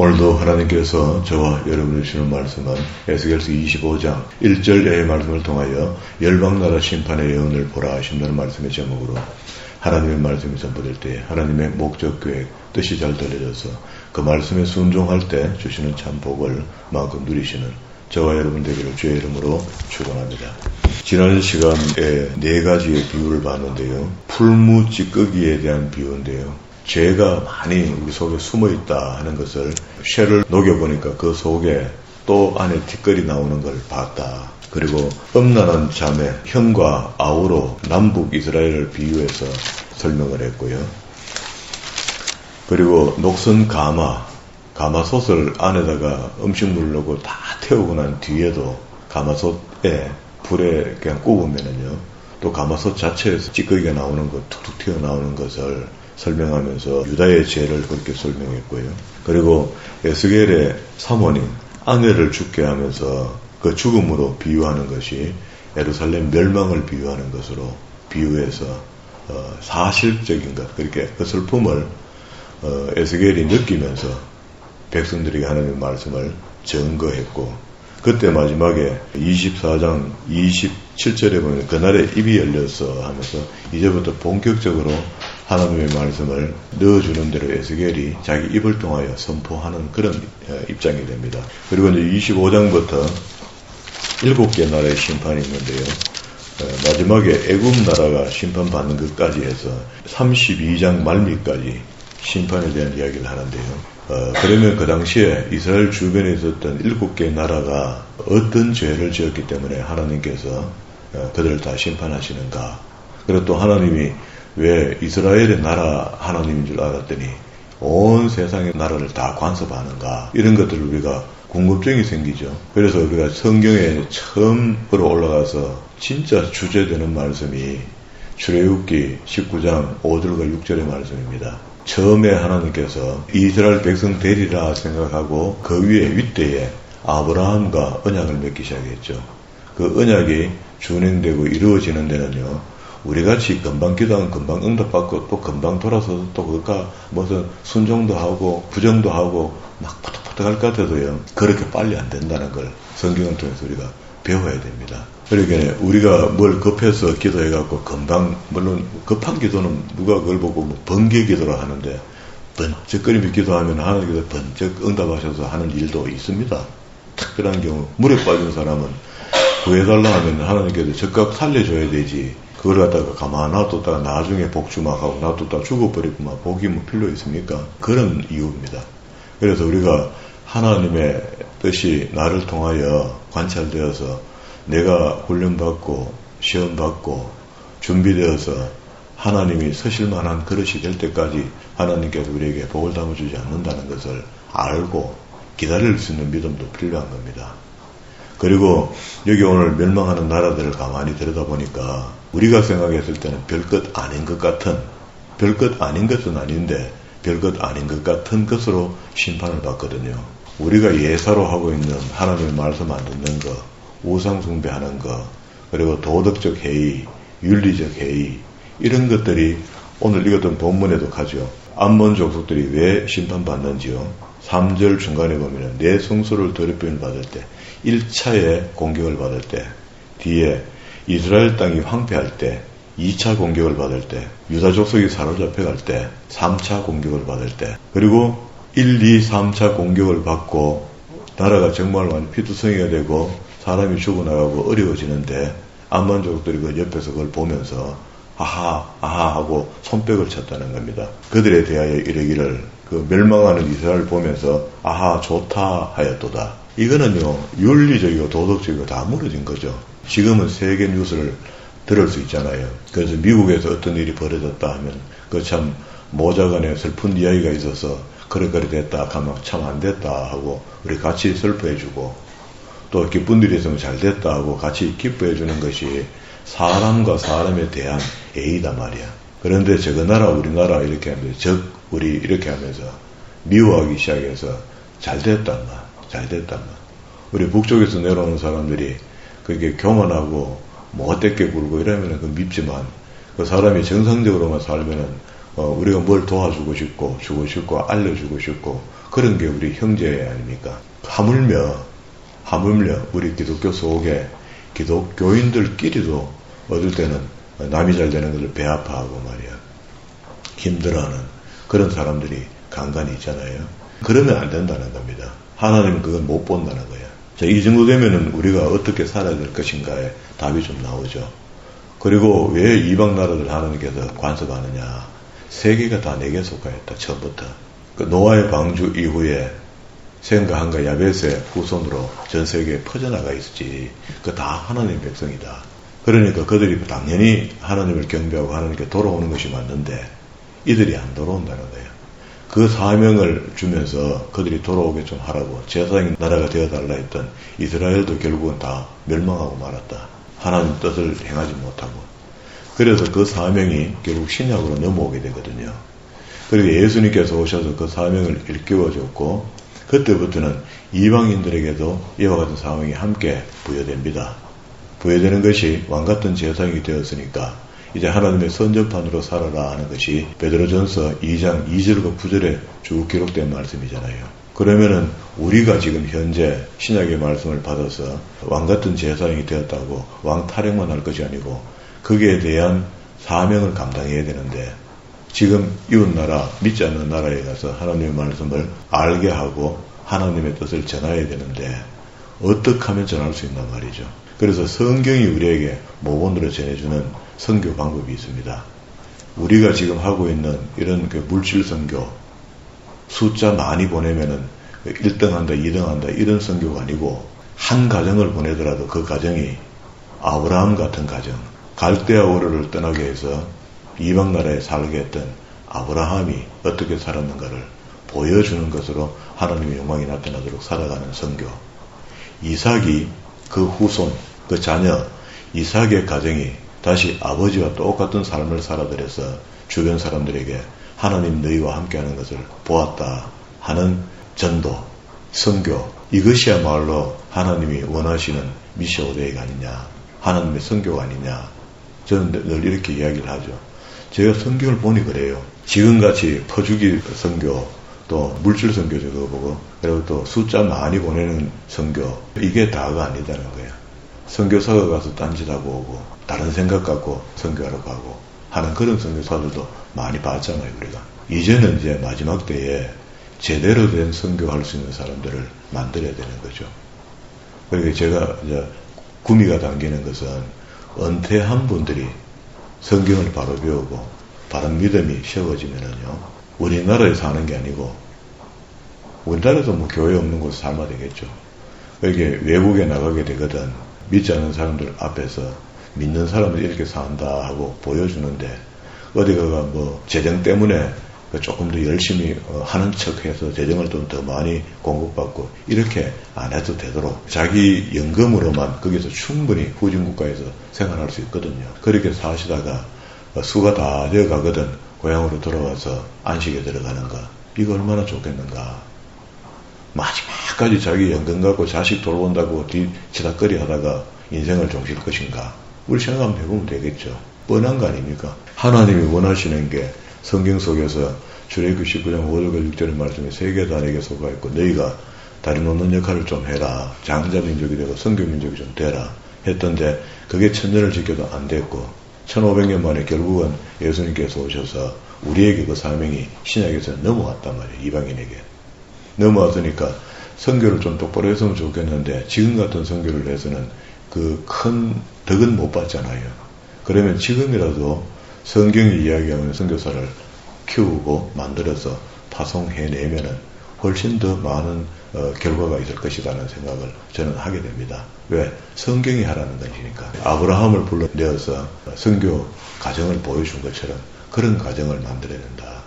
오늘도 하나님께서 저와 여러분을 주시는 말씀은 에스겔서 25장 1절의 말씀을 통하여 열방나라 심판의 예언을 보라 하신다는 말씀의 제목으로 하나님의 말씀이 선포될 때 하나님의 목적 계획 뜻이 잘 들려져서 그 말씀에 순종할 때 주시는 참 복을 마음껏 누리시는 저와 여러분 되기를 주의 이름으로 축원합니다. 지난 시간에 네 가지의 비유를 봤는데요. 풀무 찌꺼기에 대한 비유인데요. 죄가 많이 우리 속에 숨어있다 하는 것을 쇠를 녹여보니까 그 속에 또 안에 티끌이 나오는 걸 봤다. 그리고 음란한 자매, 형과 아우로 남북 이스라엘을 비유해서 설명을 했고요. 그리고 녹슨 가마솥을 안에다가 음식물 넣고 다 태우고 난 뒤에도 가마솥에 불에 그냥 굽으면은요, 또 가마솥 자체에서 찌꺼기가 나오는 것, 툭툭 튀어나오는 것을 설명하면서 유다의 죄를 그렇게 설명했고요. 그리고 에스겔의 사모님, 아내를 죽게 하면서 그 죽음으로 비유하는 것이 예루살렘 멸망을 비유하는 것으로 비유해서 사실적인 것, 그렇게 그 슬픔을 에스겔이 느끼면서 백성들에게 하나님의 말씀을 증거했고, 그때 마지막에 24장 27절에 보면 그날에 입이 열렸어 하면서 이제부터 본격적으로 하나님의 말씀을 넣어주는 대로 에스겔이 자기 입을 통하여 선포하는 그런 입장이 됩니다. 그리고 이제 25장부터 7개 나라의 심판이 있는데요. 마지막에 애굽 나라가 심판받는 것까지 해서 32장 말미까지 심판에 대한 이야기를 하는데요. 그러면 그 당시에 이스라엘 주변에 있었던 7개 나라가 어떤 죄를 지었기 때문에 하나님께서 그들을 다 심판하시는가. 그리고 또 하나님이 왜 이스라엘의 나라 하나님인 줄 알았더니 온 세상의 나라를 다 관섭하는가. 이런 것들을 우리가 궁금증이 생기죠. 그래서 우리가 성경에 처음으로 올라가서 진짜 주제되는 말씀이 출애굽기 19장 5절과 6절의 말씀입니다. 처음에 하나님께서 이스라엘 백성 되리라 생각하고 그 위에 윗대에 아브라함과 언약을 맺기 시작했죠. 그 언약이 준행되고 이루어지는 데는요, 우리같이 금방 기도하면 금방 응답받고 또 금방 돌아서서 또 그가 무슨 순종도 하고 부정도 하고 막 푸덕푸덕 할 것 같아도요, 그렇게 빨리 안 된다는 걸 성경을 통해서 우리가 배워야 됩니다. 그러니까 우리가 뭘 급해서 기도해갖고 금방, 물론 급한 기도는 누가 그걸 보고 뭐 번개 기도를 하는데 번쩍거리며 기도하면 하나님께서 번쩍 응답하셔서 하는 일도 있습니다. 특별한 경우 물에 빠진 사람은 구해달라 하면 하나님께서 즉각 살려줘야 되지, 그걸 갖다가 가만 놔뒀다가 나중에 복주막하고 놔뒀다가 죽어버리고 막 복이 뭐 필요 있습니까? 그런 이유입니다. 그래서 우리가 하나님의 뜻이 나를 통하여 관찰되어서 내가 훈련받고 시험받고 준비되어서 하나님이 서실만한 그릇이 될 때까지 하나님께서 우리에게 복을 담아주지 않는다는 것을 알고 기다릴 수 있는 믿음도 필요한 겁니다. 그리고 여기 오늘 멸망하는 나라들을 가만히 들여다보니까 우리가 생각했을 때는 별것 아닌 것 같은, 별것 아닌 것은 아닌데 별것 아닌 것 같은 것으로 심판을 받거든요. 우리가 예사로 하고 있는 하나님의 말씀 안 듣는 거, 우상 숭배하는 거, 그리고 도덕적 해이, 윤리적 해이, 이런 것들이 오늘 읽었던 본문에도 가죠. 암몬 족속들이 왜 심판받는지요. 3절 중간에 보면 내 성소를 더럽힘을 받을 때, 1차의 공격을 받을 때, 뒤에 이스라엘 땅이 황폐할 때, 2차 공격을 받을 때, 유다 족속이 사로잡혀갈 때, 3차 공격을 받을 때, 그리고 1, 2, 3차 공격을 받고 나라가 정말 피투성이가 되고 사람이 죽어나가고 어려워지는데 암몬족들이 그 옆에서 그걸 보면서 아하 하고 손뼉을 쳤다는 겁니다. 그들에 대하여 이르기를, 그 멸망하는 이스라엘을 보면서 아하 좋다 하였도다. 이거는요, 윤리적이고 도덕적이고 다 무너진 거죠. 지금은 세계 뉴스를 들을 수 있잖아요. 그래서 미국에서 어떤 일이 벌어졌다 하면 그 참 모자간에 슬픈 이야기가 있어서 그래 됐다 하면 참 안 됐다 하고 우리 같이 슬퍼해주고, 또 기쁜 일이 있으면 잘 됐다 하고 같이 기뻐해주는 것이 사람과 사람에 대한 예의다 말이야. 그런데 저거 나라 우리나라 이렇게 하면서 우리 이렇게 하면서 미워하기 시작해서 잘 됐단 말. 우리 북쪽에서 내려오는 사람들이 그게 교만하고 못되게 굴고 이러면은 그 밉지만, 그 사람이 정상적으로만 살면은 우리가 뭘 도와주고 싶고 주고 싶고 알려주고 싶고 그런 게 우리 형제 아닙니까? 하물며 우리 기독교 속에 기독교인들끼리도 어떨 때는 남이 잘 되는 것을 배아파하고 말이야. 힘들어하는 그런 사람들이 간간히 있잖아요. 그러면 안 된다는 겁니다. 하나님은 그건 못 본다는 거예요. 자, 이 정도 되면은 우리가 어떻게 살아야 될 것인가에 답이 좀 나오죠. 그리고 왜 이방 나라들 하나님께서 관섭하느냐. 세계가 다 내게 속하였다. 처음부터. 그 노아의 방주 이후에 셈과 함과 야벳의 후손으로 전 세계에 퍼져나가 있었지. 그 다 하나님의 백성이다. 그러니까 그들이 당연히 하나님을 경배하고 하나님께 돌아오는 것이 맞는데 이들이 안 돌아온다는 거예요. 그 사명을 주면서 그들이 돌아오게 좀 하라고 제사장의 나라가 되어달라 했던 이스라엘도 결국은 다 멸망하고 말았다. 하나님 뜻을 행하지 못하고. 그래서 그 사명이 결국 신약으로 넘어오게 되거든요. 그리고 예수님께서 오셔서 그 사명을 일깨워줬고 그때부터는 이방인들에게도 이와 같은 사명이 함께 부여됩니다. 부여되는 것이 왕같은 제사장이 되었으니까 이제 하나님의 선전판으로 살아라 하는 것이 베드로전서 2장 2절과 9절에 쭉 기록된 말씀이잖아요. 그러면은 우리가 지금 현재 신약의 말씀을 받아서 왕같은 제사장이 되었다고 왕 타령만 할 것이 아니고 거기에 대한 사명을 감당해야 되는데 지금 이웃나라 믿지 않는 나라에 가서 하나님의 말씀을 알게 하고 하나님의 뜻을 전해야 되는데 어떻게 하면 전할 수 있단 말이죠. 그래서 성경이 우리에게 모본으로 전해주는 선교 방법이 있습니다. 우리가 지금 하고 있는 이런 그 물질 선교, 숫자 많이 보내면은 1등 한다, 2등 한다 이런 선교가 아니고 한 가정을 보내더라도 그 가정이 아브라함 같은 가정, 갈대아 우르를 떠나게 해서 이방 나라에 살게 했던 아브라함이 어떻게 살았는가를 보여주는 것으로 하나님의 영광이 나타나도록 살아가는 선교. 이삭이 그 후손, 그 자녀, 이삭의 가정이 다시 아버지와 똑같은 삶을 살아들여서 주변 사람들에게 하나님 너희와 함께하는 것을 보았다 하는 전도, 선교, 이것이야말로 하나님이 원하시는 미션 오데이가 아니냐, 하나님의 선교가 아니냐. 저는 늘 이렇게 이야기를 하죠. 제가 선교를 보니 그래요. 지금같이 퍼주기 선교, 또 물질 선교 저거 보고, 그리고 또 숫자 많이 보내는 선교, 이게 다가 아니다는 거예요. 선교사가 가서 딴짓하고 오고 다른 생각 갖고 선교하러 가고 하는 그런 선교사들도 많이 봤잖아요. 우리가 이제는 이제 마지막 때에 제대로 된 선교할 수 있는 사람들을 만들어야 되는 거죠. 그러니까 제가 이제 구미가 당기는 것은 은퇴한 분들이 성경을 바로 배우고 바른 믿음이 세워지면은요, 우리나라에 사는 게 아니고 우리나라에도 뭐 교회 없는 곳에 살면 되겠죠. 이렇게 외국에 나가게 되거든. 믿지 않는 사람들 앞에서 믿는 사람들이 이렇게 산다 하고 보여주는데 어디가가 뭐 재정 때문에 조금 더 열심히 하는 척해서 재정을 좀 더 많이 공급받고 이렇게 안 해도 되도록 자기 연금으로만 거기서 충분히 후진국가에서 생활할 수 있거든요. 그렇게 사시다가 수가 다 되어 가거든 고향으로 돌아와서 안식에 들어가는 거, 이거 얼마나 좋겠는가. 마지막까지 자기 연금 갖고 자식 돌아온다고 뒤치다거리 하다가 인생을 종칠 것인가. 우리 생각 한번 해보면 되겠죠. 뻔한 거 아닙니까? 하나님이 원하시는 게 성경 속에서 출애굽기 19장 5절과 6절의 말씀에 세계가 다 내게 속하였고 너희가 다리 놓는 역할을 좀 해라. 장자민족이 되고 선교민족이 좀 되라 했던데 그게 1000년을 지켜도 안 됐고 1500년 만에 결국은 예수님께서 오셔서 우리에게 그 사명이 신약에서 넘어왔단 말이에요. 이방인에게. 넘어왔으니까 선교를 좀 똑바로 했으면 좋겠는데 지금 같은 선교를 해서는 그 큰 덕은 못 받잖아요. 그러면 지금이라도 성경이 이야기하는 선교사를 키우고 만들어서 파송해내면은 훨씬 더 많은 결과가 있을 것이라는 생각을 저는 하게 됩니다. 왜? 성경이 하라는 것이니까. 아브라함을 불러내어서 선교 가정을 보여준 것처럼 그런 가정을 만들어야 된다.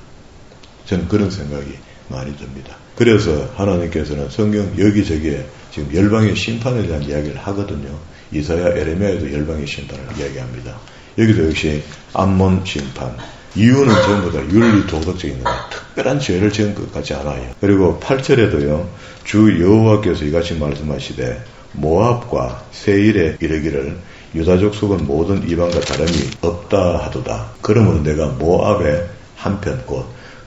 저는 그런 생각이 많이 듭니다. 그래서 하나님께서는 성경 여기저기에 지금 열방의 심판에 대한 이야기를 하거든요. 이사야, 에레미야에도 열방의 심판을 이야기합니다. 여기도 역시 암몬 심판. 이유는 전부 다 윤리 도덕적인 거예요. 특별한 죄를 지은 것 같지 않아요. 그리고 8절에도요. 주 여호와께서 이같이 말씀하시되 모압과 세일에 이르기를 유다족 속은 모든 이방과 다름이 없다 하도다. 그러므로 내가 모압의 한편 곧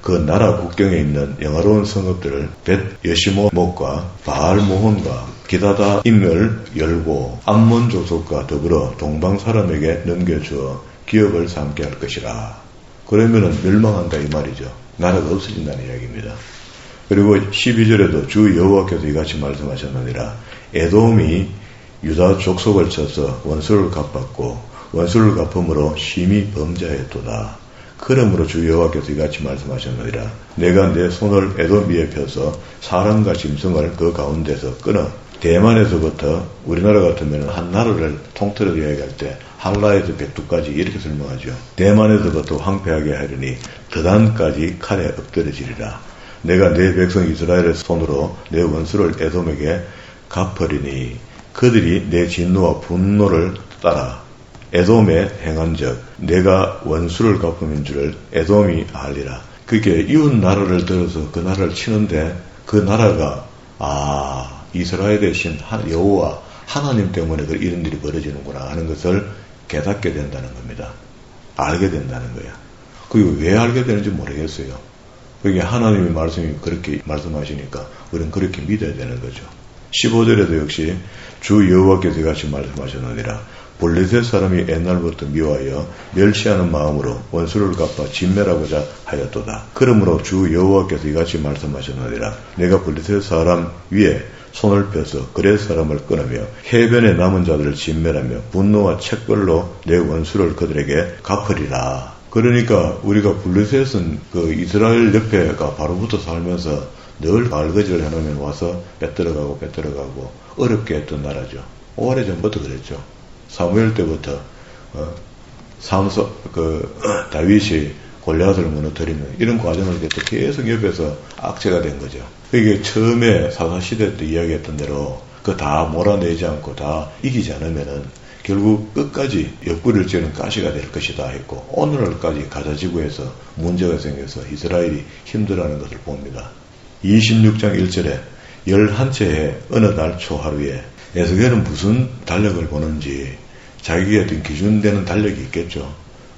그 나라 국경에 있는 영화로운 성읍들을 벳 여시모못과 바알 모혼과 기다다 임을 열고 암몬 족속과 더불어 동방 사람에게 넘겨주어 기업을 삼게 할 것이라. 그러면은 멸망한다 이 말이죠. 나라가 없어진다는 이야기입니다. 그리고 12절에도 주 여호와께서 이같이 말씀하셨느니라. 에돔이 유다 족속을 쳐서 원수를 갚았고 원수를 갚음으로 심히 범죄하였도다. 그러므로 주 여호와께서 이같이 말씀하셨느니라. 내가 내 손을 에돔 위에 펴서 사람과 짐승을 그 가운데서 끊어 대만에서부터 우리나라 같으면 한 나라를 통틀어서 이야기할 때 한라에서 백두까지 이렇게 설명하죠. 대만에서부터 황폐하게 하리니 드단까지 칼에 엎드려지리라. 내가 내 백성 이스라엘의 손으로 내 원수를 에돔에게 갚으리니 그들이 내 진노와 분노를 따라 에돔에 행한 적 내가 원수를 갚음인 줄을 에돔이 알리라. 그게 이웃 나라를 들어서 그 나라를 치는데 그 나라가 이스라엘의 신 여호와 하나님 때문에 이런 일이 벌어지는구나 하는 것을 깨닫게 된다는 겁니다. 알게 된다는 거야. 그리고 왜 알게 되는지 모르겠어요. 그게 하나님의 말씀이 그렇게 말씀하시니까 우리는 그렇게 믿어야 되는 거죠. 15절에도 역시 주 여호와께서 같이 말씀하셨느니라. 블레셋 사람이 옛날부터 미워하여 멸시하는 마음으로 원수를 갚아 진멸하고자 하였도다. 그러므로 주 여호와께서 이같이 말씀하셨느니라. 내가 블레셋 사람 위에 손을 펴서 그렛 사람을 끊으며 해변에 남은 자들을 진멸하며 분노와 책벌로 내 원수를 그들에게 갚으리라. 그러니까 우리가 블레셋은 그 이스라엘 옆에가 바로 붙어 살면서 늘 말거지를 해놓으면 와서 뺏들어가고 어렵게 했던 나라죠. 오래전부터 그랬죠. 사무엘 때부터 다윗이 골리앗을 무너뜨리는 이런 과정을 계속 옆에서 악재가 된 거죠. 이게 처음에 사사시대 때 이야기했던 대로 그 다 몰아내지 않고 다 이기지 않으면은 결국 끝까지 옆구리를 찌는 가시가 될 것이다 했고 오늘날까지 가자지구에서 문제가 생겨서 이스라엘이 힘들어하는 것을 봅니다. 26장 1절에 11채에 어느 날 초하루에 에스겔은 무슨 달력을 보는지 자기가 어떤 기준되는 달력이 있겠죠.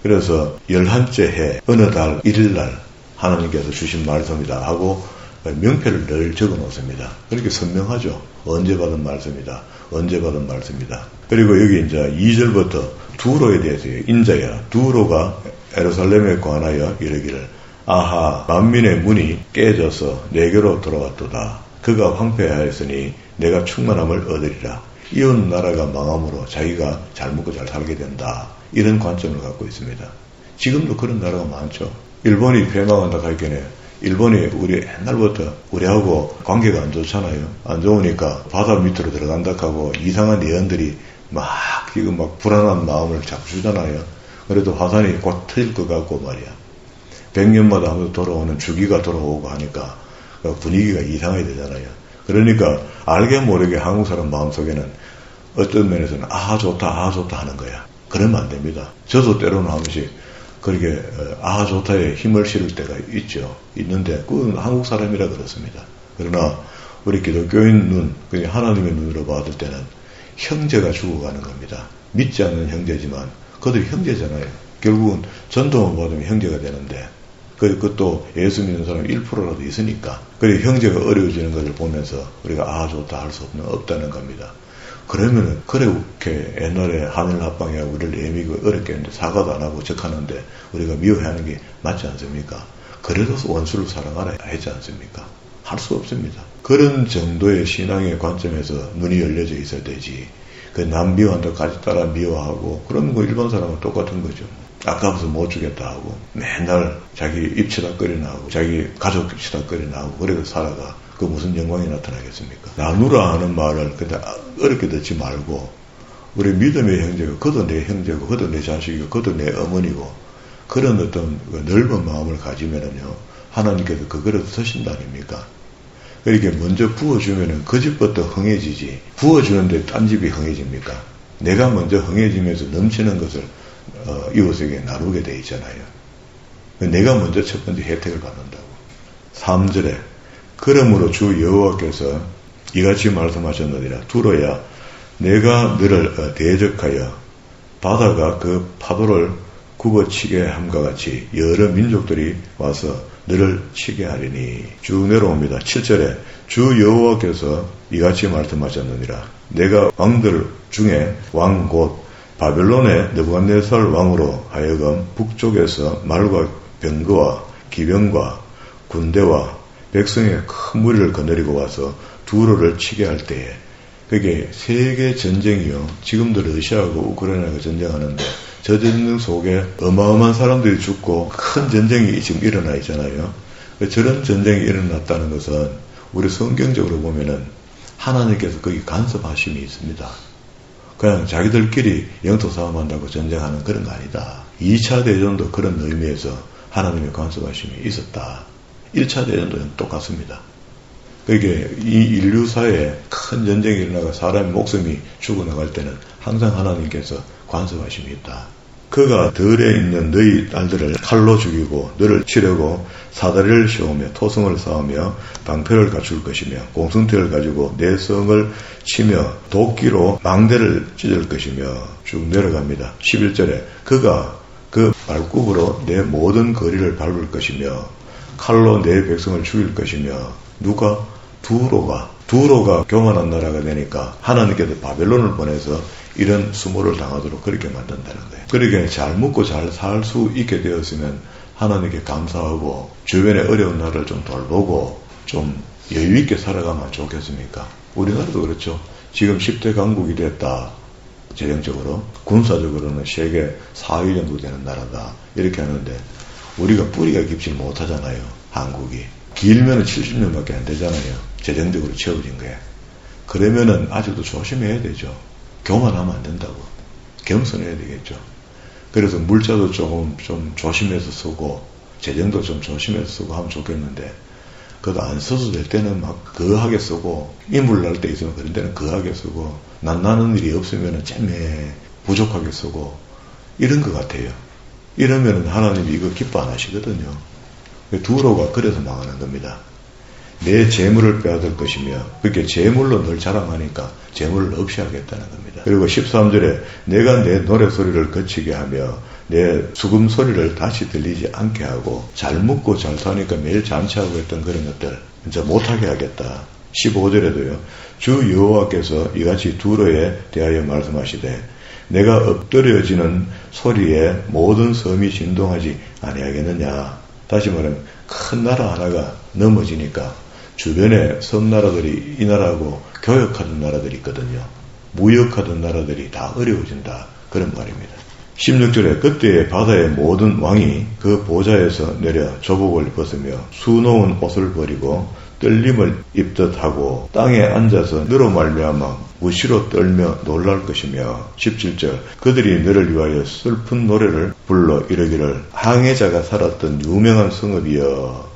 그래서 11째 해 어느 달 1일날 하나님께서 주신 말씀이다 하고 명패를 늘 적어 놓습니다. 그렇게 선명하죠. 언제 받은 말씀이다. 언제 받은 말씀이다. 그리고 여기 이제 2절부터 두로에 대해서 인자야 두로가 예루살렘에 관하여 이르기를 아하 만민의 문이 깨져서 내게로 돌아왔도다. 그가 황폐하였으니 내가 충만함을 얻으리라. 이웃 나라가 망함으로 자기가 잘 먹고 잘 살게 된다. 이런 관점을 갖고 있습니다. 지금도 그런 나라가 많죠. 일본이 폐망한다 할게네. 일본이 우리 옛날부터 우리하고 관계가 안 좋잖아요. 안 좋으니까 바다 밑으로 들어간다 하고 이상한 예언들이 지금 불안한 마음을 자꾸 주잖아요. 그래도 화산이 곧 터질 것 같고 말이야. 100년마다 한번 돌아오는 주기가 돌아오고 하니까 분위기가 이상하게 되잖아요. 그러니까 알게 모르게 한국 사람 마음속에는 어떤 면에서는 좋다 하는 거야. 그러면 안 됩니다. 저도 때로는 한 번씩 그렇게 좋다에 힘을 실을 때가 있는데 그건 한국 사람이라 그렇습니다. 그러나 우리 기독교인 눈, 하나님의 눈으로 봤을 때는 형제가 죽어가는 겁니다. 믿지 않는 형제지만 그들이 형제잖아요. 결국은 전도만 받으면 형제가 되는데 그것도 예수 믿는 사람 1%라도 있으니까 그래 형제가 어려워지는 것을 보면서 우리가 좋다 할 수 없다는 겁니다. 그러면은 그렇게 옛날에 하늘 합방이하고 우리를 애미고 어렵게 했는데 사과도 안 하고 적하는데 우리가 미워하는 게 맞지 않습니까? 그래도 원수를 사랑하라 했지 않습니까? 할 수 없습니다. 그런 정도의 신앙의 관점에서 눈이 열려져 있어야 되지. 그 남 미워한다까지 따라 미워하고 그런 거 일반 사람은 똑같은 거죠. 아까워서 못 주겠다 하고 맨날 자기 입 치다거리나 하고 자기 가족 치다거리나 하고 그래도 살아가. 그 무슨 영광이 나타나겠습니까? 나누라 하는 말을 근데 어렵게 듣지 말고 우리 믿음의 형제가 그도 내 형제고 그도 내 자식이고 그도 내 어머니고 그런 어떤 넓은 마음을 가지면은요 하나님께서 그 그릇 쓰신다 아닙니까? 이렇게 먼저 부어주면은 그 집부터 흥해지지 부어주는데 딴 집이 흥해집니까? 내가 먼저 흥해지면서 넘치는 것을 이웃에게 나누게 돼 있잖아요. 내가 먼저 첫 번째 혜택을 받는다고. 3절에 그러므로 주 여호와께서 이같이 말씀하셨느니라. 두로야 내가 너를 대적하여 바다가 그 파도를 굽어치게 함과 같이 여러 민족들이 와서 너를 치게 하리니. 쭉 내려옵니다. 7절에 주 여호와께서 이같이 말씀하셨느니라. 내가 왕들 중에 왕 곧 바벨론의 느부갓네살 왕으로 하여금 북쪽에서 말과 병거와 기병과 군대와 백성의 큰 무리를 거느리고 와서 두로를 치게 할 때에, 그게 세계 전쟁이요. 지금도 러시아하고 우크라이나가 전쟁하는데 저 전쟁 속에 어마어마한 사람들이 죽고 큰 전쟁이 지금 일어나 있잖아요. 저런 전쟁이 일어났다는 것은 우리 성경적으로 보면은 하나님께서 거기 간섭하심이 있습니다. 그냥 자기들끼리 영토 싸움한다고 전쟁하는 그런 거 아니다. 2차 대전도 그런 의미에서 하나님의 간섭하심이 있었다. 1차 대전도 똑같습니다. 그게 이 인류사에 큰 전쟁이 일어나고 사람의 목숨이 죽어나갈 때는 항상 하나님께서 간섭하심이 있다. 그가 들에 있는 너희 딸들을 칼로 죽이고 너를 치려고 사다리를 씌우며 토성을 쌓으며 방패를 갖출 것이며 공성태를 가지고 내 성을 치며 도끼로 망대를 찢을 것이며 쭉 내려갑니다. 11절에 그가 그 발굽으로 내 모든 거리를 밟을 것이며 칼로 내 백성을 죽일 것이며. 누가? 두로가 교만한 나라가 되니까 하나님께서 바벨론을 보내서 이런 수모를 당하도록 그렇게 만든다는 거예요. 그렇게 잘 먹고 잘 살 수 있게 되었으면 하나님께 감사하고 주변의 어려운 나라를 좀 돌보고 좀 여유 있게 살아가면 좋겠습니까? 우리나라도 그렇죠. 지금 10대 강국이 됐다. 재정적으로, 군사적으로는 세계 4위 정도 되는 나라다. 이렇게 하는데 우리가 뿌리가 깊지 못하잖아요. 한국이. 길면은 70년밖에 안 되잖아요. 재정적으로 채워진 거야. 그러면은 아직도 조심해야 되죠. 교만하면 안 된다고. 겸손해야 되겠죠. 그래서 물자도 좀 조심해서 쓰고 재정도 좀 조심해서 쓰고 하면 좋겠는데 그것도 안 써도 될 때는 막 거하게 쓰고 인물 날 때 있으면 그런 데는 거하게 쓰고 난 일이 없으면은 잼매 부족하게 쓰고 이런 것 같아요. 이러면은 하나님이 이거 기뻐 안 하시거든요. 두로가 그래서 망하는 겁니다. 내 재물을 빼앗을 것이며 그렇게 재물로 늘 자랑하니까 재물을 없이 하겠다는 겁니다. 그리고 13절에 내가 내 노래소리를 거치게 하며 내 수금소리를 다시 들리지 않게 하고 잘 먹고 잘 사니까 매일 잔치하고 했던 그런 것들 이제 못하게 하겠다. 15절에도요. 주 여호와께서 이같이 두로에 대하여 말씀하시되 내가 엎드려지는 소리에 모든 섬이 진동하지 아니하겠느냐. 다시 말하면 큰 나라 하나가 넘어지니까 주변에 섬나라들이 이 나라하고 교역하던 나라들이 있거든요. 무역하던 나라들이 다 어려워진다. 그런 말입니다. 16절에 그때에 바다의 모든 왕이 그 보좌에서 내려 조복을 벗으며 수놓은 옷을 버리고 떨림을 입듯 하고 땅에 앉아서 너로 말미암아 무시로 떨며 놀랄 것이며 17절 그들이 너를 위하여 슬픈 노래를 불러 이르기를 항해자가 살았던 유명한 성읍이여.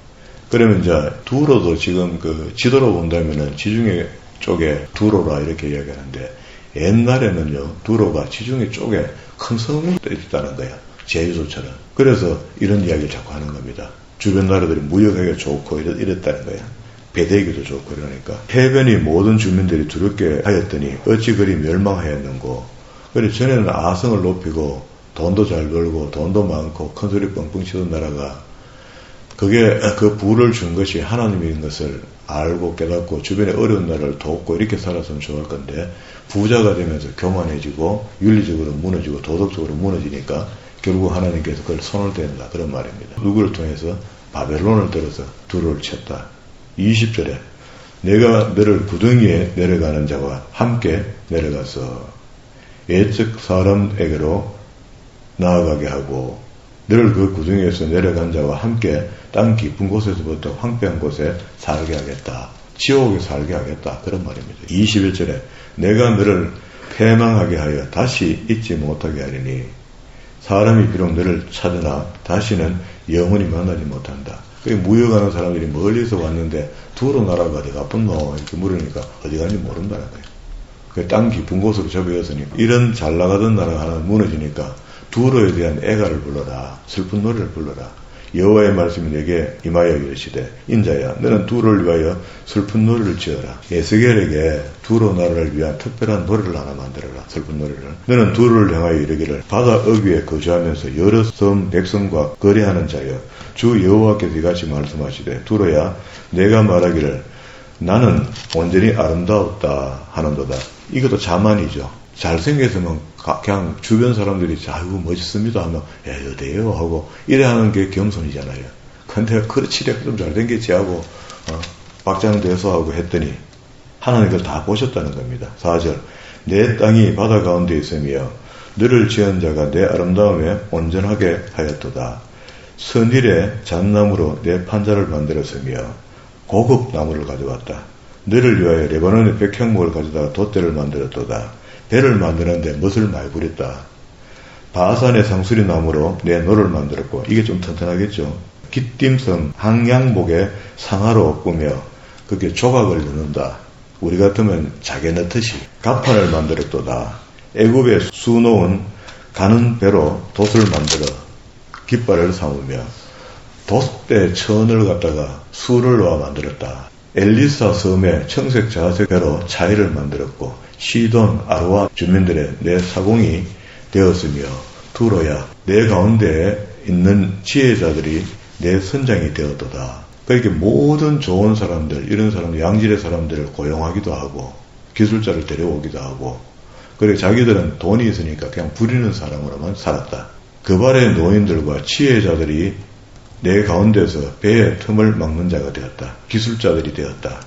그러면 이제 두로도 지금 그 지도로 본다면은 지중해 쪽에 두로라 이렇게 이야기하는데 옛날에는요 두로가 지중해 쪽에 큰 성이 있다는 거야. 제주도처럼. 그래서 이런 이야기를 자꾸 하는 겁니다. 주변 나라들이 무역하기가 좋고 이랬다는 거야. 배대기도 좋고 그러니까 해변이 모든 주민들이 두렵게 하였더니 어찌 그리 멸망하였는고. 그래서 전에는 아성을 높이고 돈도 잘 벌고 돈도 많고 큰소리 뻥뻥 치던 나라가 그게 그 부를 준 것이 하나님인 것을 알고 깨닫고 주변에 어려운 나라를 돕고 이렇게 살았으면 좋을 건데 부자가 되면서 교만해지고 윤리적으로 무너지고 도덕적으로 무너지니까 결국 하나님께서 그걸 손을 댄다 그런 말입니다. 누구를 통해서? 바벨론을 들어서 두로를 쳤다. 20절에 내가 너를 구덩이에 내려가는 자와 함께 내려가서 예측 사람에게로 나아가게 하고 너를 그 구덩이에서 내려간 자와 함께 땅 깊은 곳에서부터 황폐한 곳에 살게 하겠다. 지옥에 살게 하겠다. 그런 말입니다. 21절에 내가 너를 패망하게 하여 다시 잊지 못하게 하리니 사람이 비록 너를 찾으나 다시는 영원히 만나지 못한다. 무역하는 사람들이 멀리서 왔는데 두로 나라가 어디 가뿐노 이렇게 물으니까 어디 가는지 모른다는 거예요. 땅 깊은 곳으로 접어였으니 이런 잘 나가던 나라가 하나 무너지니까 두로에 대한 애가를 불러라. 슬픈 노래를 불러라. 여호와의 말씀이 내게 임하여 이르시되 인자야 너는 두로를 위하여 슬픈 노래를 지어라. 에스겔에게 두로 나라를 위한 특별한 노래를 하나 만들어라. 슬픈 노래를. 너는 두로를 향하여 이르기를 바다 어귀에 거주하면서 여러 섬 백성과 거래하는 자여 주 여호와께서 이같이 말씀하시되 두로야 내가 말하기를 나는 온전히 아름다웠다 하는도다. 이것도 자만이죠. 잘생겼으면 그냥 주변 사람들이 아이고 멋있습니다 하면 어때요 하고 이래 하는 게 겸손이잖아요. 근데 그렇지 좀 잘생겼지 하고 박장대소 하고 했더니 하나님 그걸 다 보셨다는 겁니다. 4절 내 땅이 바다 가운데 있으며 너를 지은 자가 내 아름다움에 온전하게 하였도다. 선일의 잣나무로 내 판자를 만들었으며 고급 나무를 가져왔다. 너를 위하여 레바논의 백향목을 가져다가 돛대를 만들었도다. 배를 만드는데 멋을 많이 부렸다. 바산의 상수리 나무로 내 노를 만들었고 이게 좀 튼튼하겠죠. 깃딤섬 항양목에 상하로 꾸며 그게 조각을 넣는다. 우리 같으면 자개 넣듯이 갑판을 만들었도다. 애굽에 수놓은 가는 배로 돛을 만들어 깃발을 삼으며 돛대 천을 갖다가 수를 놓아 만들었다. 엘리사 섬에 청색 자색 배로 차이를 만들었고 시돈 아르와 주민들의 내 사공이 되었으며 두로야 내 가운데에 있는 지혜자들이 내 선장이 되었도다. 그러니까 모든 좋은 사람들 이런 사람들 양질의 사람들을 고용하기도 하고 기술자를 데려오기도 하고 그리고 자기들은 돈이 있으니까 그냥 부리는 사람으로만 살았다. 그 발의 노인들과 지혜자들이 내 가운데서 배의 틈을 막는 자가 되었다. 기술자들이 되었다.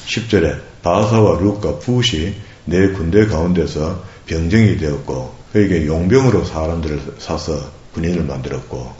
10절에 바사와 룻과 붓이 내 군대 가운데서 병정이 되었고 그에게 용병으로 사람들을 사서 군인을 만들었고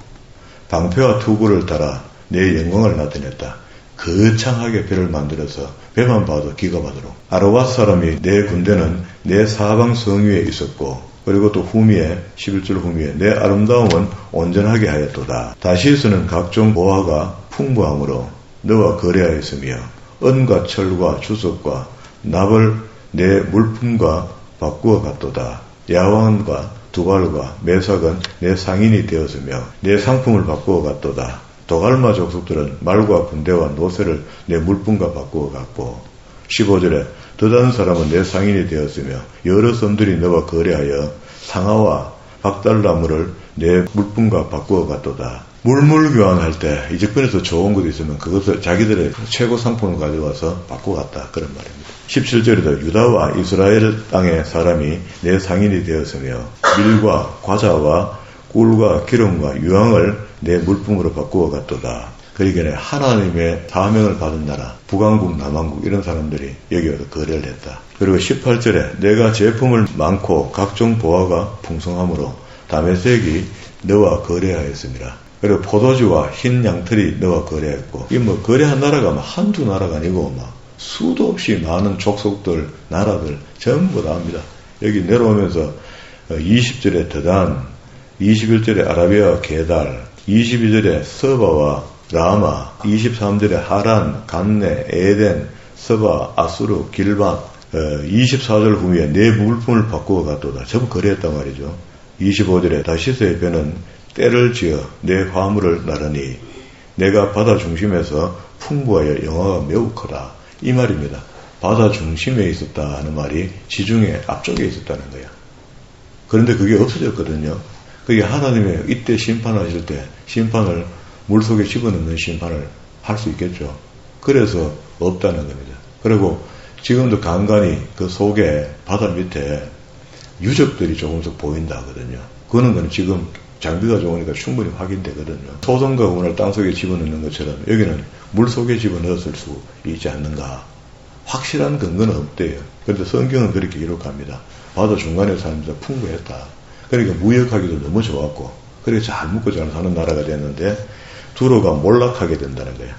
방패와 투구를 따라 내 영광을 나타냈다. 거창하게 배를 만들어서 배만 봐도 기가 받도록. 아르와 사람이 내 군대는 내 사방 성 위에 있었고 그리고 또 후미에 11절 후미에 내 아름다움은 온전하게 하였도다. 다시에서는 각종 보화가 풍부함으로 너와 거래하였으며 은과 철과 주석과 납을 내 물품과 바꾸어 갔도다. 야왕과 두발과 매삭은 내 상인이 되었으며 내 상품을 바꾸어 갔도다. 도갈마 족속들은 말과 군대와 노새를 내 물품과 바꾸어 갔고 15절에 더 다른 사람은 내 상인이 되었으며 여러 섬들이 너와 거래하여 상아와 박달나무를 내 물품과 바꾸어 갔도다. 물물 교환할 때 이집트에서 좋은 것이 있으면 그것을 자기들의 최고 상품을 가져와서 바꾸어 갔다. 그런 말입니다. 17절에도 유다와 이스라엘 땅의 사람이 내 상인이 되었으며 밀과 과자와 꿀과 기름과 유황을 내 물품으로 바꾸어 갔도다. 그러기에 하나님의 사명을 받은 나라, 북왕국, 남왕국 이런 사람들이 여기 와서 거래를 했다. 그리고 18절에 내가 제품을 많고 각종 보화가 풍성함으로 다메섹이 너와 거래하였습니다. 그리고 포도주와 흰 양털이 너와 거래했고 이 뭐 거래한 나라가 막 한두 나라가 아니고 막 수도 없이 많은 족속들, 나라들 전부 다 합니다. 여기 내려오면서 20절에 드단, 21절에 아라비아와 게달, 22절에 서바와 라마, 23절에 하란, 간네, 에덴, 서바, 아수르, 길반, 24절 후에 내 물품을 바꾸어 갔도다. 전부 거래했단 말이죠. 25절에 다시스의 배는 때를 지어 내 화물을 나르니 내가 바다 중심에서 풍부하여 영화가 매우 크다. 이 말입니다. 바다 중심에 있었다 하는 말이 지중해 앞쪽에 있었다는 거야. 그런데 그게 없어졌거든요. 그게 하나님의 이때 심판하실 때 심판을 물속에 집어넣는 심판을 할 수 있겠죠. 그래서 없다는 겁니다. 그리고 지금도 간간히 그 속에 바다 밑에 유적들이 조금씩 보인다 하거든요. 그거는 지금 장비가 좋으니까 충분히 확인되거든요. 소성과 운을 땅속에 집어넣는 것처럼 여기는 물속에 집어넣었을 수 있지 않는가. 확실한 근거는 없대요. 그런데 성경은 그렇게 기록합니다. 바다 중간에 사는데 풍부했다. 그러니까 무역하기도 너무 좋았고 그렇게 잘 먹고 잘 사는 나라가 됐는데 두로가 몰락하게 된다는 거야.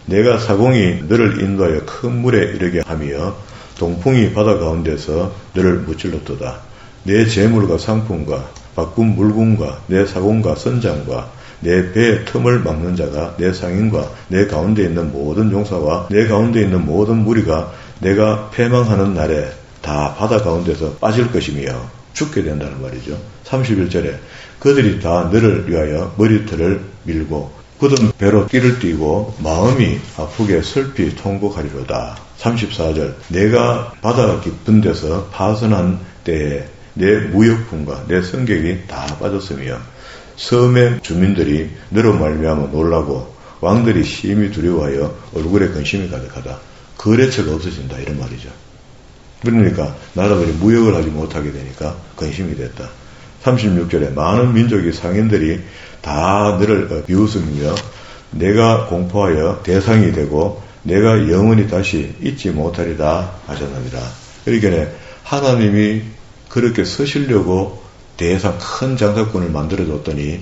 내가 사공이 너를 인도하여 큰 물에 이르게 하며 동풍이 바다 가운데서 너를 무찔렀도다. 내 재물과 상품과 바꾼 물건과 내 사공과 선장과 내 배의 틈을 막는 자가 내 상인과 내 가운데 있는 모든 용사와 내 가운데 있는 모든 무리가 내가 패망하는 날에 다 바다 가운데서 빠질 것이며 죽게 된다는 말이죠. 31절에 그들이 다 너를 위하여 머리털을 밀고 굳은 배로 띠를 띠고 마음이 아프게 슬피 통곡하리로다. 34절 내가 바다 깊은 데서 파선한 때에 내 무역품과 내 성객이 다 빠졌으며 섬의 주민들이 너로 말미암아 놀라고 왕들이 심히 두려워하여 얼굴에 근심이 가득하다. 거래처가 없어진다 이런 말이죠. 그러니까 나라들이 무역을 하지 못하게 되니까 근심이 됐다. 36절에 많은 민족이 상인들이 다 너를 비웃으며 내가 공포하여 대상이 되고 내가 영원히 다시 잊지 못하리라 하셨느니라. 그러니까 하나님이 그렇게 서시려고 대상 큰 장사꾼을 만들어줬더니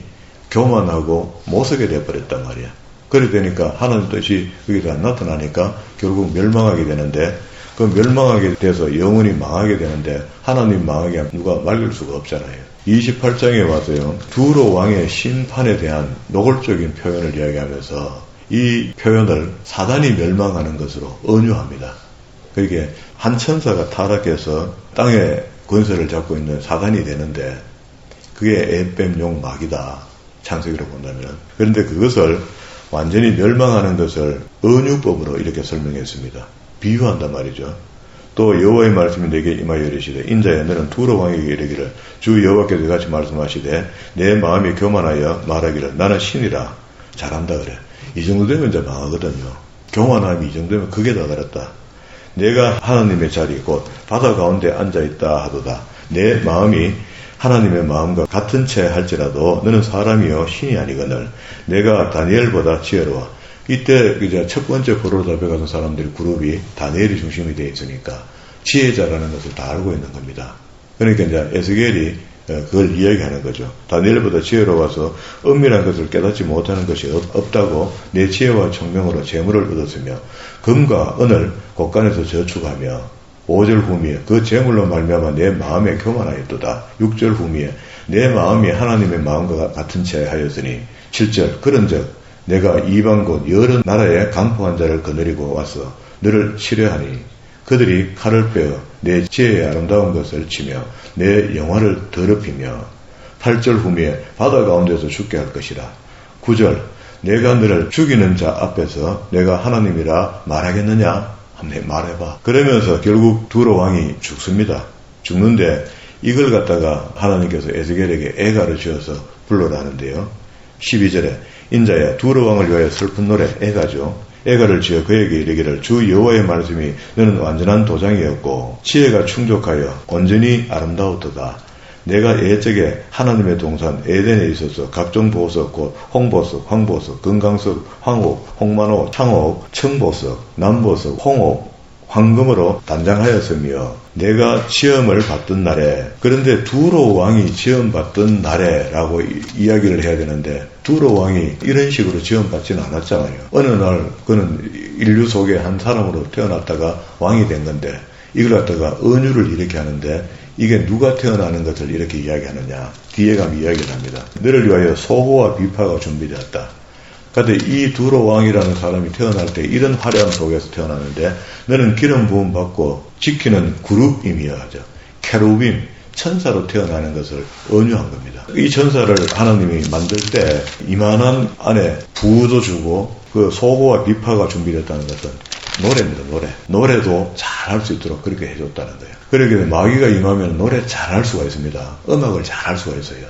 교만하고 못 서게 돼버렸단 말이야. 그래 되니까 하나님 뜻이 여기서 안 나타나니까 결국 멸망하게 되는데 그 멸망하게 돼서 영원히 망하게 되는데 하나님 망하게 하면 누가 말릴 수가 없잖아요. 28장에 와서요. 두로 왕의 심판에 대한 노골적인 표현을 이야기하면서 이 표현을 사단이 멸망하는 것으로 언유합니다. 그러니까 한 천사가 타락해서 땅에 권세를 잡고 있는 사단이 되는데 그게 에뱀용 마귀다. 창세기로 본다면. 그런데 그것을 완전히 멸망하는 것을 언유법으로 이렇게 설명했습니다. 비유한단 말이죠. 또 여호와의 말씀이 내게 임하여 이르시되 인자야 너는 두로 왕에게 이르기를 주 여호와께서 같이 말씀하시되 내 마음이 교만하여 말하기를 나는 신이라. 잘한다 그래. 이 정도 되면 이제 망하거든요. 교만함이 이 정도 되면 극에 다다랐다. 내가 하나님의 자리 곧 바다 가운데 앉아있다 하도다. 내 마음이 하나님의 마음과 같은 채 할지라도 너는 사람이요 신이 아니거늘 내가 다니엘보다 지혜로워. 이때 이제 첫 번째 포로로 잡혀가는 사람들이 그룹이 다니엘이 중심이 되어 있으니까 지혜자라는 것을 다 알고 있는 겁니다. 그러니까 이제 에스겔이 그걸 이야기하는 거죠. 다니엘보다 지혜로워서 은밀한 것을 깨닫지 못하는 것이 없다고 내 지혜와 청명으로 재물을 얻었으며 금과 은을 곳간에서 저축하며 5절 후미에 그 재물로 말미암아 내 마음에 교만하였도다. 6절 후미에 내 마음이 하나님의 마음과 같은 채 하였으니 7절 그런즉 내가 이방 곧 여러 나라에 강포한 자를 거느리고 와서 너를 치려하니 그들이 칼을 빼어 내 지혜의 아름다운 것을 치며 내 영화를 더럽히며 8절 후미에 바다 가운데서 죽게 할 것이라. 9절 내가 너를 죽이는 자 앞에서 내가 하나님이라 말하겠느냐? 한번 말해봐. 그러면서 결국 두로 왕이 죽습니다. 죽는데 이걸 갖다가 하나님께서 에스겔에게 애가를 지어서 불러라는데요. 12절에 인자야 두로 왕을 위하여 슬픈 노래 애가죠. 애가를 지어 그에게 이르기를 주 여호와의 말씀이 너는 완전한 도장이었고 지혜가 충족하여 온전히 아름다웠도다. 내가 옛적에 하나님의 동산 에덴에 있어서 각종 보석 곧 홍보석, 황보석, 금강석, 황옥, 홍만옥, 창옥, 청보석, 남보석, 홍옥, 황금으로 단장하였으며 내가 시험을 받던 날에 그런데 두로 왕이 시험받던 날에 라고 이야기를 해야 되는데 두로 왕이 이런 식으로 시험받지는 않았잖아요. 어느 날 그는 인류 속에 한 사람으로 태어났다가 왕이 된 건데 이걸 갖다가 언유를 이렇게 하는데 이게 누가 태어나는 것을 이렇게 이야기하느냐. 뒤에 가면 이야기를 합니다. 너를 위하여 소고와 비파가 준비되었다. 그런데 이 두로 왕이라는 사람이 태어날 때 이런 화려함 속에서 태어나는데 너는 기름 부음 받고 지키는 그룹임이야 하죠. 케루빔, 천사로 태어나는 것을 언유한 겁니다. 이 천사를 하나님이 만들 때 이만한 안에 부도 주고 그 소고와 비파가 준비됐다는 것은 노래입니다. 노래도 잘 할 수 있도록 그렇게 해줬다는 거예요. 그렇게 마귀가 임하면 노래 잘 할 수가 있습니다. 음악을 잘 할 수가 있어요.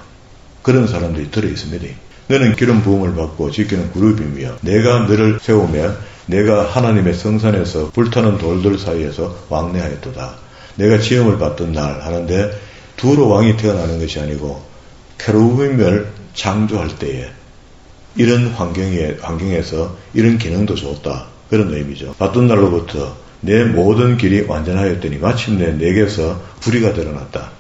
그런 사람들이 들어있습니다. 너는 기름 부음을 받고 지키는 그룹이며 내가 너를 세우며 내가 하나님의 성산에서 불타는 돌들 사이에서 왕래하였도다. 내가 지음을 받던 날 하는데 두로 왕이 태어나는 것이 아니고 케루빔을 창조할 때에 이런 환경에서 이런 기능도 줬다. 그런 의미죠. 받던 날로부터 내 모든 길이 완전하였더니 마침내 내게서 불의가 드러났다.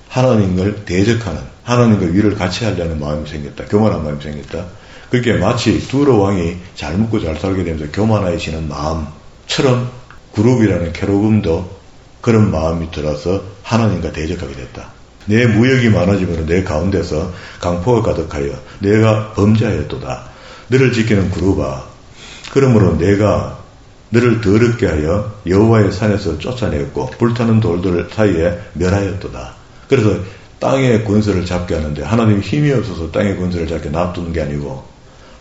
하나님을 대적하는 하나님과 위를 같이 하려는 마음이 생겼다. 교만한 마음이 생겼다. 그렇게 마치 두로 왕이 잘 먹고 잘 살게 되면서 교만해지는 마음처럼 그룹이라는 케루빔도 그런 마음이 들어서 하나님과 대적하게 됐다. 내 무역이 많아지므로 내 가운데서 강포가 가득하여 내가 범죄하였도다. 너를 지키는 그룹아 그러므로 내가 너를 더럽게 하여 여호와의 산에서 쫓아냈고 불타는 돌들 사이에 멸하였도다. 그래서 땅의 권세를 잡게 하는데 하나님이 힘이 없어서 땅의 권세를 잡게 놔두는 게 아니고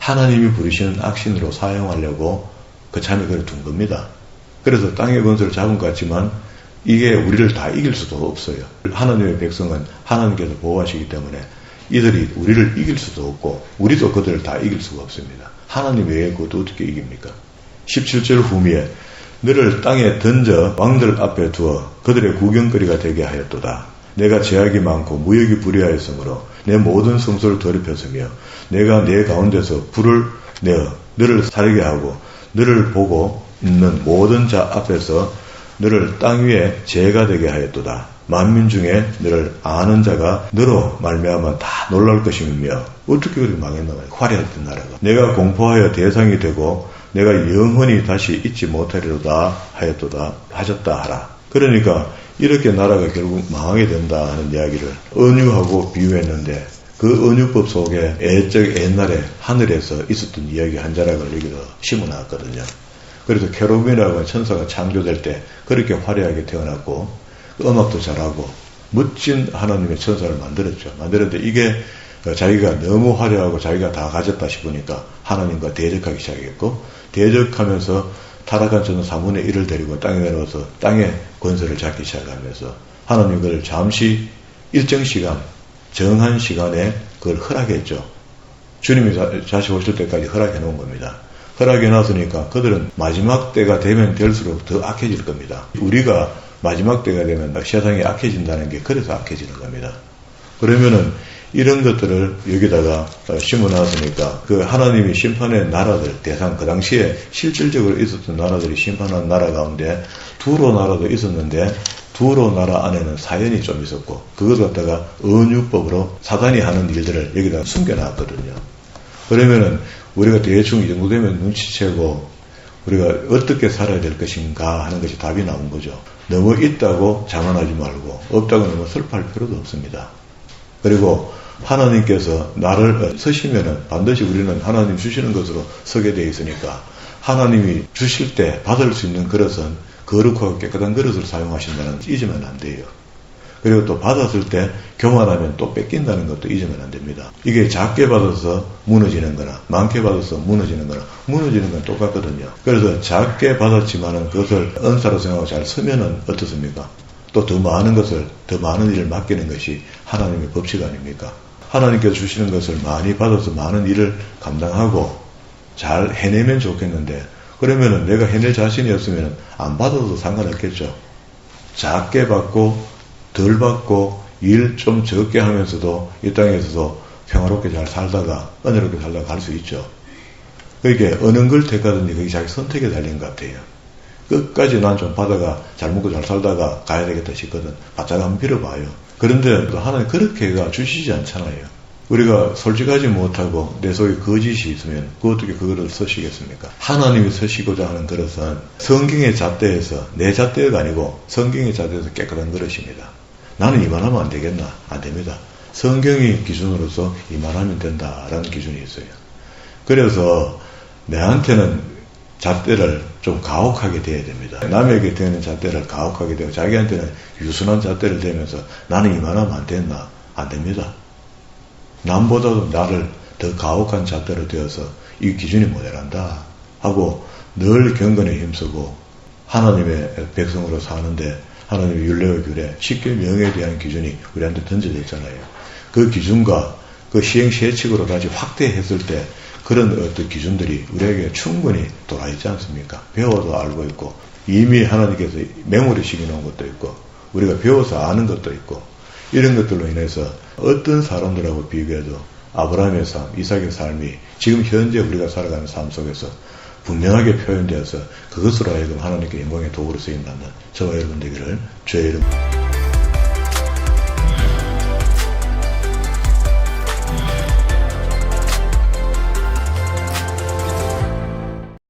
하나님이 부르시는 악신으로 사용하려고 그 참에 그걸 둔 겁니다. 그래서 땅의 권세를 잡은 것 같지만 이게 우리를 다 이길 수도 없어요. 하나님의 백성은 하나님께서 보호하시기 때문에 이들이 우리를 이길 수도 없고 우리도 그들을 다 이길 수가 없습니다. 하나님 외에 그것도 어떻게 이깁니까? 17절 후미에 너를 땅에 던져 왕들 앞에 두어 그들의 구경거리가 되게 하였도다. 내가 제약이 많고 무역이 불의하였으므로 내 모든 성소를 더럽혔으며 내가 내 가운데서 불을 내어 너를 살게 하고 너를 보고 있는 모든 자 앞에서 너를 땅 위에 죄가 되게 하였도다. 만민 중에 너를 아는 자가 너로 말미암아 다 놀랄 것이며 어떻게 그렇게 망했나 말이야. 화려했던 나라가 내가 공포하여 대상이 되고 내가 영원히 다시 잊지 못하리로다 하였도다 하셨다 하라. 그러니까 이렇게 나라가 결국 망하게 된다 하는 이야기를 언유하고 비유했는데 그 언유법 속에 옛날에 하늘에서 있었던 이야기 한 자락을 여기다 심어놨거든요. 그래서 케루빈이라고 하는 천사가 창조될 때 그렇게 화려하게 태어났고 음악도 잘하고 멋진 하나님의 천사를 만들었죠. 만들었는데 이게 자기가 너무 화려하고 자기가 다 가졌다 싶으니까 하나님과 대적하기 시작했고 대적하면서 타락한 저는 3분의 1을 데리고 땅에 내려와서 땅의 권세를 잡기 시작하면서 하나님 그걸 잠시 일정 시간 정한 시간에 그걸 허락했죠. 주님이 다시 오실 때까지 허락해 놓은 겁니다. 허락해 놨으니까 그들은 마지막 때가 되면 될수록 더 악해질 겁니다. 우리가 마지막 때가 되면 세상이 악해진다는 게 그래서 악해지는 겁니다. 그러면은 이런 것들을 여기다가 심어놨으니까 그 하나님이 심판의 나라들 대상 그 당시에 실질적으로 있었던 나라들이 심판한 나라 가운데 두로 나라도 있었는데 두로 나라 안에는 사연이 좀 있었고 그것 갖다가 언유법으로 사단이 하는 일들을 여기다 숨겨놨거든요. 그러면은 우리가 대충 이 정도 되면 눈치채고 우리가 어떻게 살아야 될 것인가 하는 것이 답이 나온 거죠. 너무 있다고 자만하지 말고 없다고 너무 슬퍼할 필요도 없습니다. 그리고 하나님께서 나를 서시면은 반드시 우리는 하나님 주시는 것으로 서게 되어 있으니까 하나님이 주실 때 받을 수 있는 그릇은 거룩하고 깨끗한 그릇을 사용하신다는 것을 잊으면 안 돼요. 그리고 또 받았을 때 교만하면 또 뺏긴다는 것도 잊으면 안 됩니다. 이게 작게 받아서 무너지는 거나 많게 받아서 무너지는 거나 무너지는 건 똑같거든요. 그래서 작게 받았지만은 그것을 은사로 생각하고 잘 쓰면은 어떻습니까? 또 더 많은 것을 더 많은 일을 맡기는 것이 하나님의 법칙 아닙니까? 하나님께서 주시는 것을 많이 받아서 많은 일을 감당하고 잘 해내면 좋겠는데 그러면은 내가 해낼 자신이 없으면 안 받아도 상관없겠죠. 작게 받고 덜 받고 일 좀 적게 하면서도 이 땅에서도 평화롭게 잘 살다가 은혜롭게 살다가 갈 수 있죠. 그러니까 어느 걸 택하든지 그게 자기 선택에 달린 것 같아요. 끝까지 난 좀 받아가 잘 먹고 잘 살다가 가야 되겠다 싶거든. 바짝 한번 빌어봐요. 그런데 또 하나님 그렇게가 주시지 않잖아요. 우리가 솔직하지 못하고 내 속에 거짓이 있으면 어떻게 그거를 서시겠습니까? 하나님이 서시고자 하는 그릇은 성경의 잣대에서 내 잣대가 아니고 성경의 잣대에서 깨끗한 그릇입니다. 나는 이만하면 안 되겠나? 안 됩니다. 성경이 기준으로서 이만하면 된다라는 기준이 있어요. 그래서 내한테는 잣대를 좀 가혹하게 대해야 됩니다. 남에게 대는 잣대를 가혹하게 되고 자기한테는 유순한 잣대를 대면서 나는 이만하면 안 됐나? 안 됩니다. 남보다도 나를 더 가혹한 잣대로 되어서 이 기준이 모자란다 하고 늘 경건에 힘쓰고 하나님의 백성으로 사는데 하나님의 율례와 규례, 십계 명에 대한 기준이 우리한테 던져져 있잖아요. 그 기준과 그 시행시혜칙으로 다시 확대했을 때 그런 어떤 기준들이 우리에게 충분히 돌아있지 않습니까? 배워도 알고 있고 이미 하나님께서 메모리 시켜놓은 것도 있고 우리가 배워서 아는 것도 있고 이런 것들로 인해서 어떤 사람들하고 비교해도 아브라함의 삶, 이삭의 삶이 지금 현재 우리가 살아가는 삶 속에서 분명하게 표현되어서 그것으로 하여금 하나님께 영광의 도구로 쓰임받는 저와 여러분 되기를 주의 이름